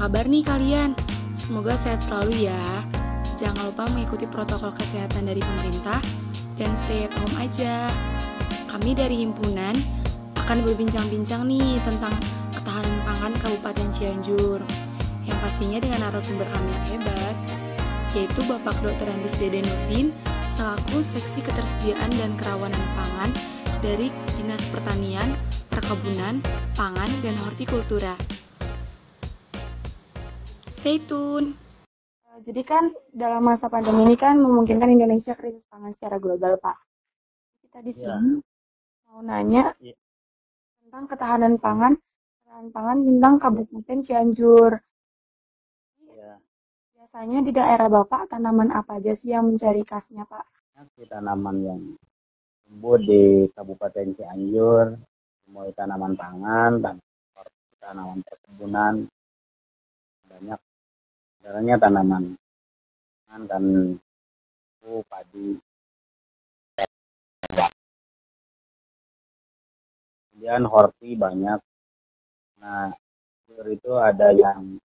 kabar nih kalian? Semoga sehat selalu ya. Jangan lupa mengikuti protokol kesehatan dari pemerintah dan stay at home aja. Kami dari himpunan akan berbincang-bincang nih tentang ketahanan pangan Kabupaten Cianjur, yang pastinya dengan narasumber kami yang hebat, yaitu Bapak Dr. Andus Dede Nurdin selaku Seksi Ketersediaan dan Kerawanan Pangan dari Dinas Pertanian, Perkebunan, Pangan, dan Hortikultura. Stay tune. Jadi kan dalam masa pandemi ini kan memungkinkan Indonesia krisis pangan secara global, Pak. Kita di sini mau nanya tentang ketahanan pangan tentang Kabupaten Cianjur. Biasanya di daerah Bapak tanaman apa aja sih yang mencari khasnya, Pak? Tanaman yang tumbuh di Kabupaten Cianjur, mulai tanaman pangan dan tanaman perkebunan, banyak. Sebenarnya tanaman pangan dan padi. Kemudian horti banyak. Nah, itu ada yang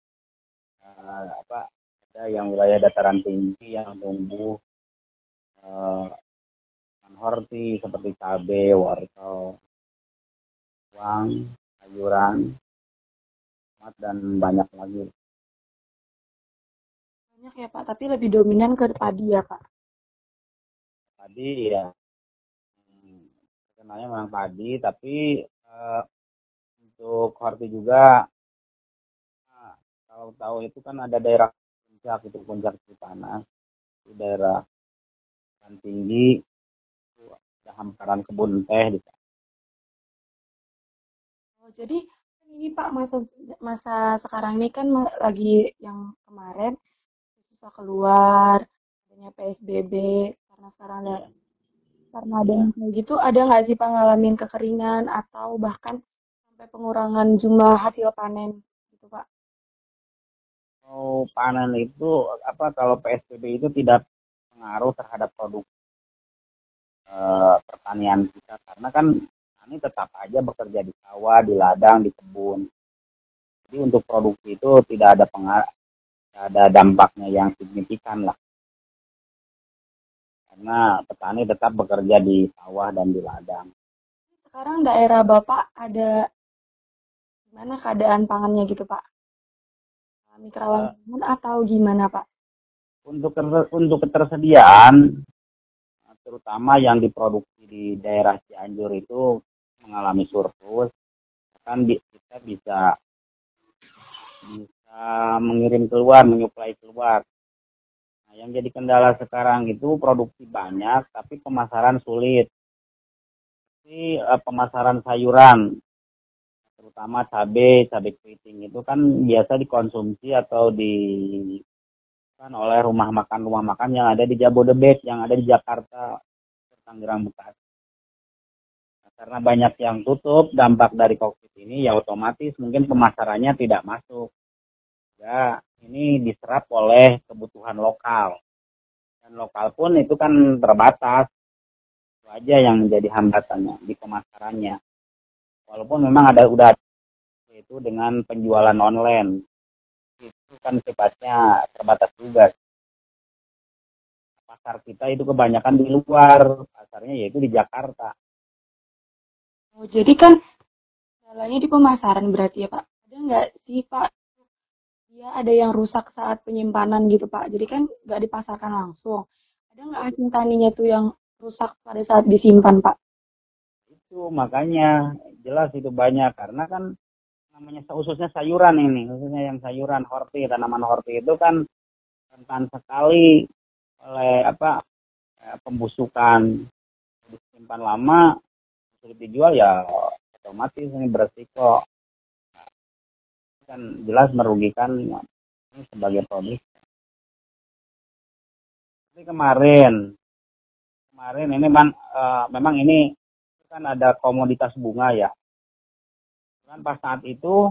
ada yang wilayah dataran tinggi yang tumbuh horti seperti cabai, wortel, bawang, sayuran, tomat, dan banyak lagi. Banyak ya Pak, tapi lebih dominan ke padi ya Pak? Padi ya, kenalnya memang padi, tapi untuk horti juga, kalau tahu itu kan ada daerah puncak, itu puncak panas, itu daerah yang tinggi, itu ada hamparan kebun teh. Oh, jadi ini Pak, masa sekarang ini kan lagi yang kemarin susah keluar, adanya PSBB, karena sekarang ada yang kayak gitu, ada nggak sih Pak ngalamin kekeringan atau bahkan sampai pengurangan jumlah hasil panen gitu Pak? Panen itu kalau PSBB itu tidak pengaruh terhadap produk pertanian kita, karena kan ini tetap aja bekerja di sawah, di ladang, di kebun. Jadi untuk produksi itu tidak ada ada dampaknya yang signifikan lah, karena petani tetap bekerja di sawah dan di ladang. Sekarang daerah Bapak ada gimana keadaan pangannya gitu Pak? Kerawanan pangan atau gimana Pak? Untuk ketersediaan, terutama yang diproduksi di daerah Cianjur itu mengalami surplus, kan kita bisa mengirim keluar, menyuplai keluar. Nah, yang jadi kendala sekarang itu produksi banyak, tapi pemasaran sulit. Jadi pemasaran sayuran, terutama cabai keriting itu kan biasa dikonsumsi atau oleh rumah makan yang ada di Jabodebek, yang ada di Jakarta, Tangerang, Bekasi. Nah, karena banyak yang tutup dampak dari COVID ini, ya otomatis mungkin pemasarannya tidak masuk. Ya, ini diserap oleh kebutuhan lokal. Dan lokal pun itu kan terbatas. Itu aja yang menjadi hambatannya di pemasarannya. Walaupun memang udah itu dengan penjualan online. Itu kan sifatnya terbatas juga. Pasar kita itu kebanyakan di luar, pasarnya yaitu di Jakarta. Oh, jadi kan kendalanya di pemasaran berarti ya Pak? Ada nggak sih Pak, ya ada yang rusak saat penyimpanan gitu Pak? Jadi kan nggak dipasarkan langsung. Ada nggak hasil taninya tuh yang rusak pada saat disimpan Pak? Itu makanya jelas itu banyak, karena kan namanya khususnya sayuran ini, khususnya yang sayuran horti, tanaman horti itu kan rentan sekali oleh pembusukan. Disimpan lama, sulit dijual, ya otomatis ini beresiko, kan jelas merugikan ini sebagai produk. Tapi kemarin ini memang ini kan ada komoditas bunga ya. Kan pas saat itu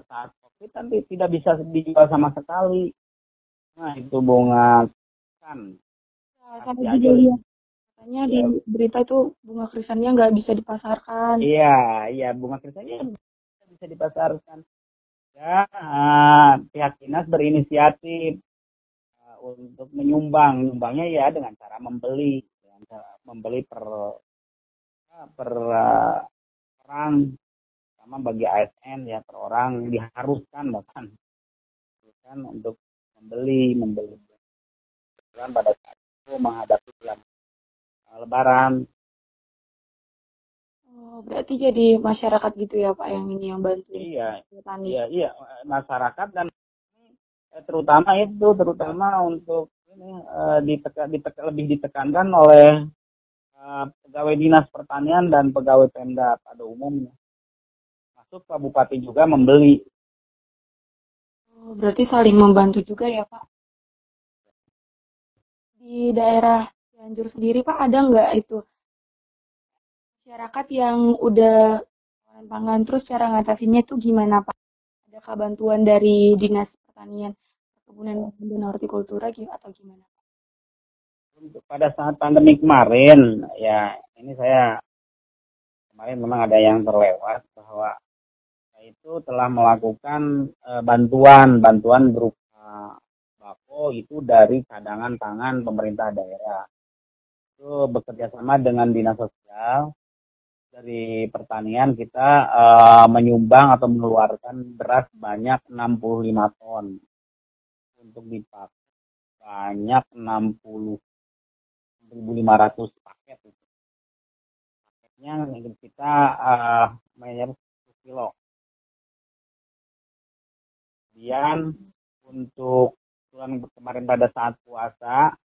saat COVID kan tidak bisa dijual sama sekali. Nah, itu bunga kan. Saya juga lihat katanya di berita itu bunga krisannya nggak bisa dipasarkan. Iya, bunga krisannya bisa dipasarkan. Ya, pihak dinas berinisiatif untuk menyumbang. Nyumbangnya ya dengan cara membeli, dengan cara membeli per orang, sama bagi ASN ya per orang diharuskan bahkan untuk membeli pada saat itu menghadapi bulan Lebaran. Oh, berarti jadi masyarakat gitu ya Pak yang ini yang bantuin Iya, petani. iya, masyarakat dan terutama untuk ini lebih ditekankan oleh pegawai dinas pertanian dan pegawai Pemda pada umumnya. Masuk Pak Bupati juga membeli. Oh, berarti saling membantu juga ya Pak. Di daerah Cianjur sendiri Pak ada nggak itu masyarakat yang udah kekurangan pangan terus cara ngatasinnya itu gimana Pak? Adakah bantuan dari Dinas Pertanian, Perkebunan dan Hortikultura atau gimana? Pada saat pandemi kemarin, ya ini saya kemarin memang ada yang terlewat bahwa saya itu telah melakukan bantuan berupa bako itu dari cadangan pangan pemerintah daerah. Itu bekerja sama dengan dinas sosial dari pertanian kita menyumbang atau mengeluarkan beras banyak 65 ton untuk dipakai banyak 60.500 paket itu. Paketnya kita mainnya 10 kilo. Kemudian untuk bulan kemarin pada saat puasa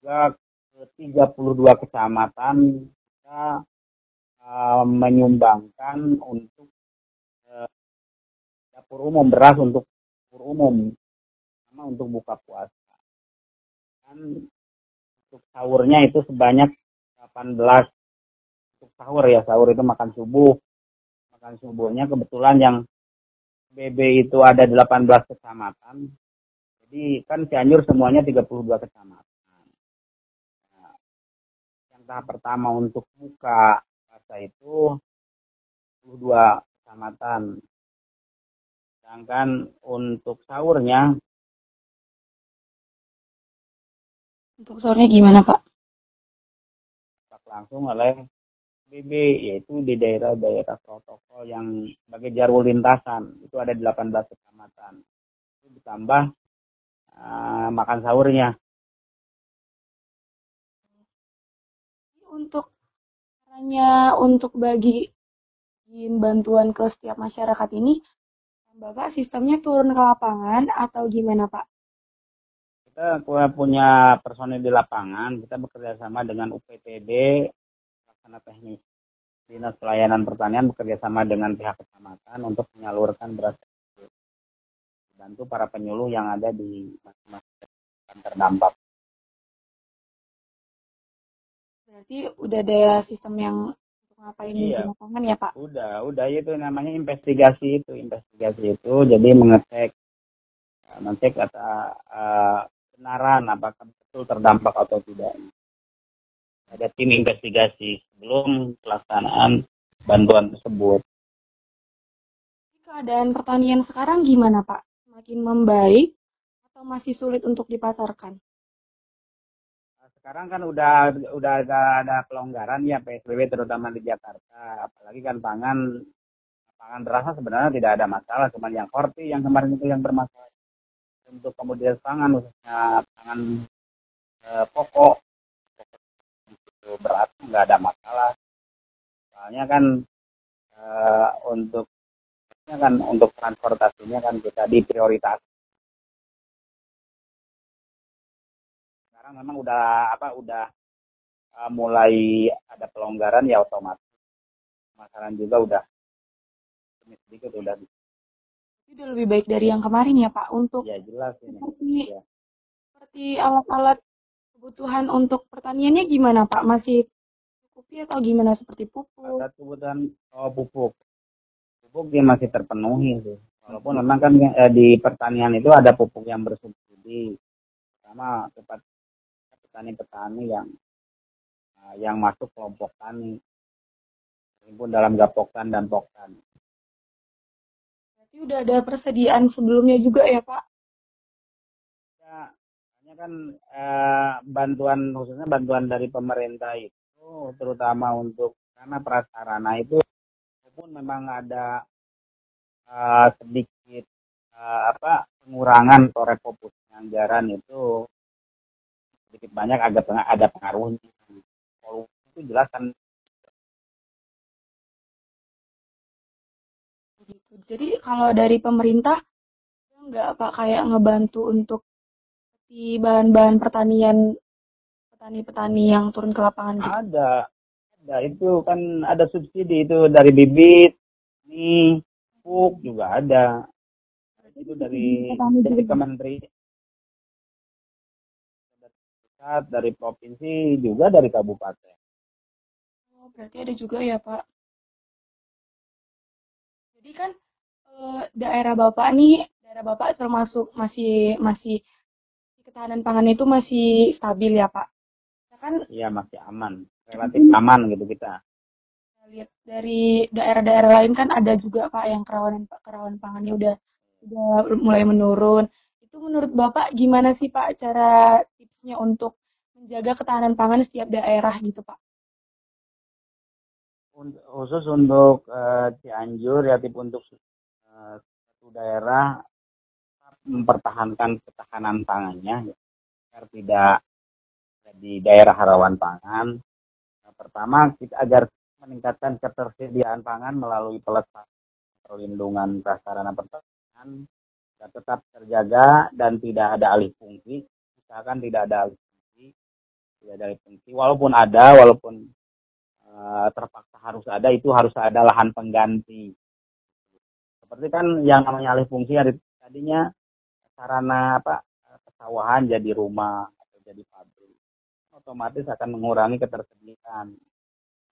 juga ke 32 kecamatan kita menyumbangkan untuk dapur umum, beras untuk dapur umum sama untuk buka puasa. Dan untuk sahurnya itu sebanyak 18 untuk sahur ya, sahur itu makan subuh. Makan subuhnya kebetulan yang BB itu ada 18 kecamatan. Jadi kan Cianjur semuanya 32 kecamatan. Nah, yang tahap pertama untuk buka puasa itu 22 kecamatan. Sedangkan untuk sahurnya Untuk sahurnya gimana Pak? langsung oleh BB, yaitu di daerah-daerah protokol yang sebagai jalur lintasan itu ada 18 kecamatan. Itu ditambah makan sahurnya. Untuk caranya untuk bagiin bantuan ke setiap masyarakat ini, Bapak sistemnya turun ke lapangan atau gimana Pak? Kita punya personil di lapangan, kita bekerja sama dengan UPTD, Pelaksana Teknis Dinas Pelayanan Pertanian bekerja sama dengan pihak kecamatan untuk menyalurkan beras bantu para penyuluh yang ada di masing-masing terdampak. Berarti udah ada sistem yang untuk ngapain di Iya, lapangan ya Pak? udah itu namanya investigasi itu jadi mengecek kata kebenaran apakah betul terdampak atau tidak. Ada tim investigasi sebelum pelaksanaan bantuan tersebut. Keadaan pertanian sekarang gimana Pak? Semakin membaik atau masih sulit untuk dipasarkan? Sekarang kan udah ada pelonggaran ya PSBB terutama di Jakarta. Apalagi kan pangan berasa sebenarnya tidak ada masalah, cuma yang horti yang kemarin itu yang bermasalah. Untuk komoditas pangan khususnya pangan pokok itu berat nggak ada masalah. Soalnya kan untuk transportasinya kan kita diprioritas. Sekarang memang udah mulai ada pelonggaran ya otomatis. Masalah juga udah sedikit udah. Itu udah lebih baik dari yang kemarin ya Pak untuk Ya jelas ini. Seperti alat-alat kebutuhan untuk pertaniannya gimana Pak? Masih cukupi atau gimana seperti pupuk? Alat kebutuhan pupuk dia masih terpenuhi sih. Walaupun memang kan di pertanian itu ada pupuk yang bersubsidi, sama kepada petani-petani yang masuk kelompok tani, terhimpun dalam Gapoktan dan Poktan. Jadi udah ada persediaan sebelumnya juga ya Pak? Ya, hanya kan bantuan khususnya bantuan dari pemerintah itu terutama untuk karena prasarana itu walaupun memang ada sedikit pengurangan atau refocusing anggaran itu sedikit banyak agak ada pengaruhnya. Kalau itu jelas kan. Gitu. Jadi kalau dari pemerintah nggak Pak kayak ngebantu untuk di bahan-bahan pertanian petani-petani yang turun ke lapangan gitu? Ada itu kan ada subsidi itu dari bibit, ini pupuk juga ada. Itu dari kementerian pusat, dari provinsi juga dari kabupaten. Oh, berarti ada juga ya Pak. Jadi kan daerah Bapak termasuk masih masih ketahanan pangan itu masih stabil ya Pak. Ya kan Iya masih aman, relatif aman gitu kita. lihat dari daerah-daerah lain kan ada juga Pak yang kerawanan pangannya udah mulai menurun. Itu menurut Bapak gimana sih Pak cara tipsnya untuk menjaga ketahanan pangan setiap daerah gitu Pak? Khusus untuk Cianjur ya tip untuk satu daerah mempertahankan ketahanan pangannya agar tidak jadi daerah rawan pangan. Nah, pertama kita agar meningkatkan ketersediaan pangan melalui pelestarian perlindungan prasarana pertanian dan tetap terjaga dan tidak ada alih fungsi. Misalkan tidak ada alih fungsi, tidak ada alih fungsi. Walaupun terpaksa harus ada, itu harus ada lahan pengganti. Seperti kan yang namanya alih fungsi tadinya sarana persawahan jadi rumah atau jadi pabrik, otomatis akan mengurangi ketersediaan,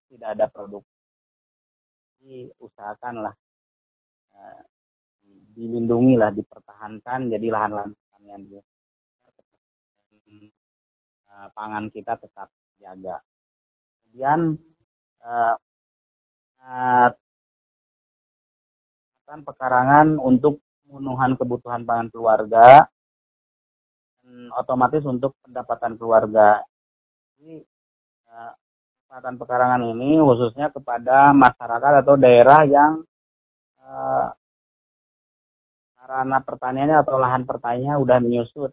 tidak ada produksi, usahakanlah eh, dilindungi lah, dipertahankan jadi lahan-lahan pertanian pangan kita tetap jaga. Kemudian pekarangan untuk pemenuhan kebutuhan pangan keluarga dan otomatis untuk pendapatan keluarga. Jadi pendapatan pekarangan ini khususnya kepada masyarakat atau daerah yang sarana pertaniannya atau lahan pertaniannya udah menyusut,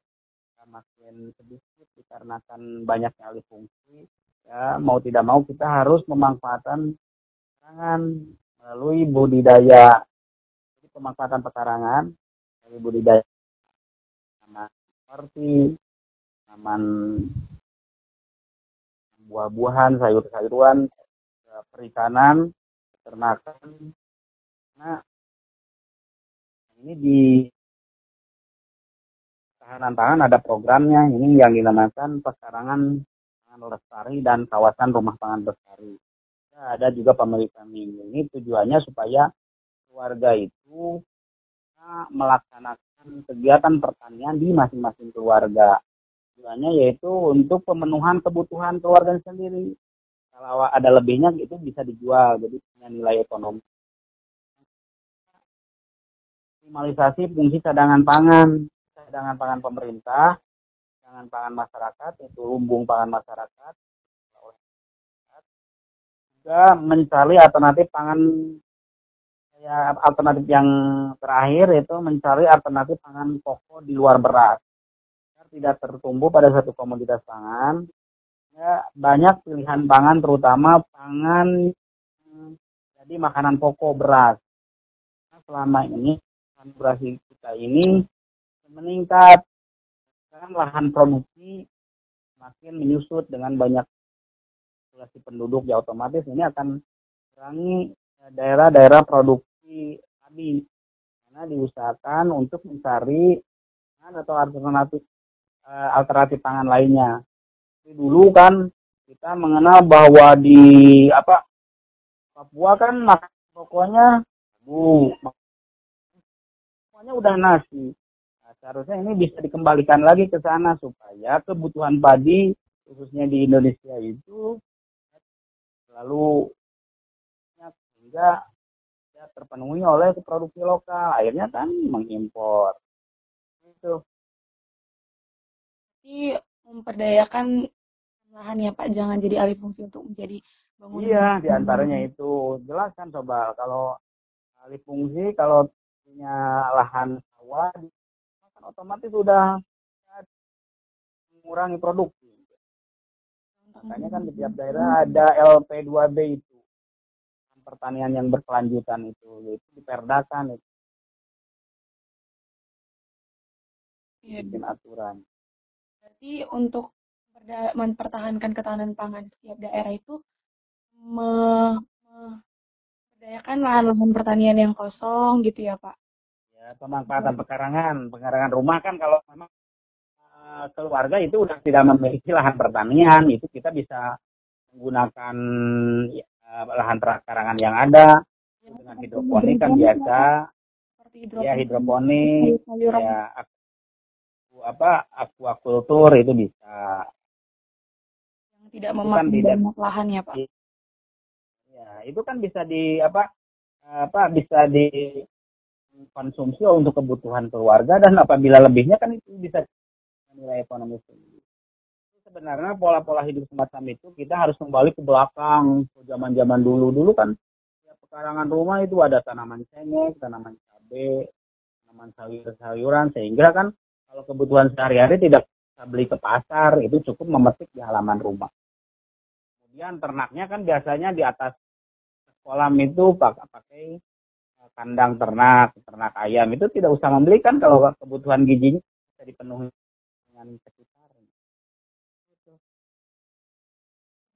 makin sedikit dikarenakan banyaknya alih fungsi. Ya, mau tidak mau kita harus memanfaatkan pekarangan melalui budidaya. Jadi pemanfaatan pekarangan melalui budidaya tanaman seperti tanaman buah-buahan, sayur-sayuran, perikanan, peternakan. Nah, ini di ketahanan pangan ada programnya, ini yang dinamakan pekarangan pangan lestari dan kawasan rumah pangan lestari. Ya, ada juga pemilikan ini tujuannya supaya keluarga itu melaksanakan kegiatan pertanian di masing-masing keluarga. Tujuannya yaitu untuk pemenuhan kebutuhan keluarga sendiri. Kalau ada lebihnya itu bisa dijual, jadi punya nilai ekonomi. Optimalisasi fungsi cadangan pangan pemerintah, cadangan pangan masyarakat, itu lumbung pangan masyarakat, juga mencari alternatif pangan. Ya, alternatif yang terakhir itu mencari alternatif pangan pokok di luar beras. Agar tidak tertumbuh pada satu komoditas pangan. Ya, banyak pilihan pangan terutama pangan jadi makanan pokok beras. Nah, selama ini beras kita ini meningkat. Sekarang lahan produksi makin menyusut dengan banyak populasi penduduk, ya otomatis ini akan kurangi daerah-daerah produksi tadi, karena diusahakan untuk mencari atau alternatif pangan lainnya. Jadi dulu kan kita mengenal bahwa di Papua kan makan pokoknya pokoknya udah nasi. Nah, seharusnya ini bisa dikembalikan lagi ke sana supaya kebutuhan padi khususnya di Indonesia itu selalu sehingga terpenuhi oleh produksi lokal, akhirnya kan mengimpor. Itu. Jadi memperdayakan lahan ya Pak, jangan jadi alih fungsi untuk menjadi bangunan. Iya, diantaranya itu. Jelas kan coba kalau alih fungsi, kalau punya lahan sawah, kan otomatis sudah mengurangi produksi. Makanya kan di tiap daerah ada LP2B itu, pertanian yang berkelanjutan itu, yaitu diperdakan itu. Bikin aturan. Berarti untuk mempertahankan ketahanan pangan setiap daerah itu memperdayakan lahan-lahan pertanian yang kosong gitu ya Pak? Ya, pemanfaatan pekarangan rumah kan kalau memang keluarga itu udah tidak memiliki lahan pertanian, itu kita bisa menggunakan lahan pekarangan yang ada dengan hidroponik kan biasa. Ya, hidroponik, ya aquaculture itu bisa. Yang tidak memakan banyak lahan ya Pak. Ya, itu kan bisa bisa dikonsumsi untuk kebutuhan keluarga, dan apabila lebihnya kan itu bisa nilai ekonomi tinggi. Sebenarnya pola-pola hidup semacam itu kita harus kembali ke belakang, ke zaman-zaman dulu kan ya, pekarangan rumah itu ada tanaman cengkeh, tanaman cabai, tanaman sayur-sayuran, sehingga kan kalau kebutuhan sehari-hari tidak bisa beli ke pasar, itu cukup memetik di halaman rumah. Kemudian ternaknya kan biasanya di atas kolam itu pakai kandang ternak ayam, itu tidak usah membeli kan kalau kebutuhan gizinya bisa dipenuhi dengan sekitar.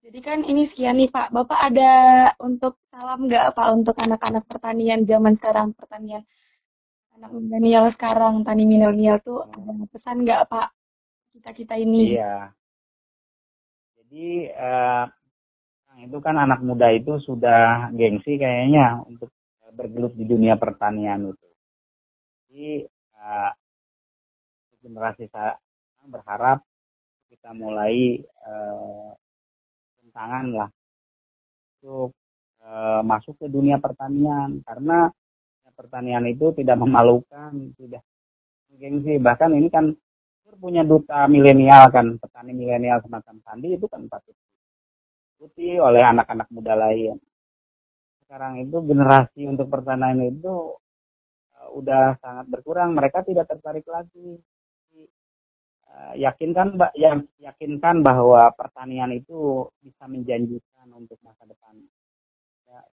Jadi kan ini sekian nih Pak. Bapak ada untuk salam nggak Pak untuk anak-anak pertanian zaman sekarang, pertanian anak milenial sekarang, tani milenial tuh ada pesan nggak Pak kita ini? Iya. Jadi itu kan anak muda itu sudah gengsi kayaknya untuk bergelut di dunia pertanian itu. Jadi generasi saya berharap kita mulai tangan lah untuk masuk ke dunia pertanian, karena pertanian itu tidak memalukan, tidak gengsi. Bahkan ini kan punya duta milenial kan, petani milenial semacam Sandi itu kan patut diikuti oleh anak-anak muda lain. Sekarang itu generasi untuk pertanian itu udah sangat berkurang, mereka tidak tertarik lagi. Yakinkan bahwa pertanian itu bisa menjanjikan untuk masa depan. Ya.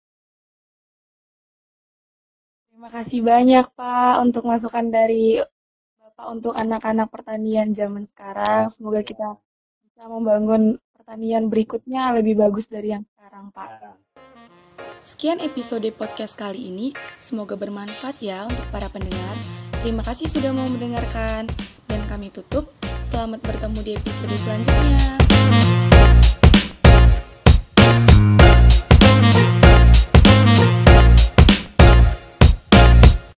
Terima kasih banyak Pak untuk masukan dari Bapak untuk anak-anak pertanian zaman sekarang. Semoga kita bisa membangun pertanian berikutnya lebih bagus dari yang sekarang Pak. Sekian episode podcast kali ini. Semoga bermanfaat ya untuk para pendengar. Terima kasih sudah mau mendengarkan. Dan kami tutup. Selamat bertemu di episode selanjutnya.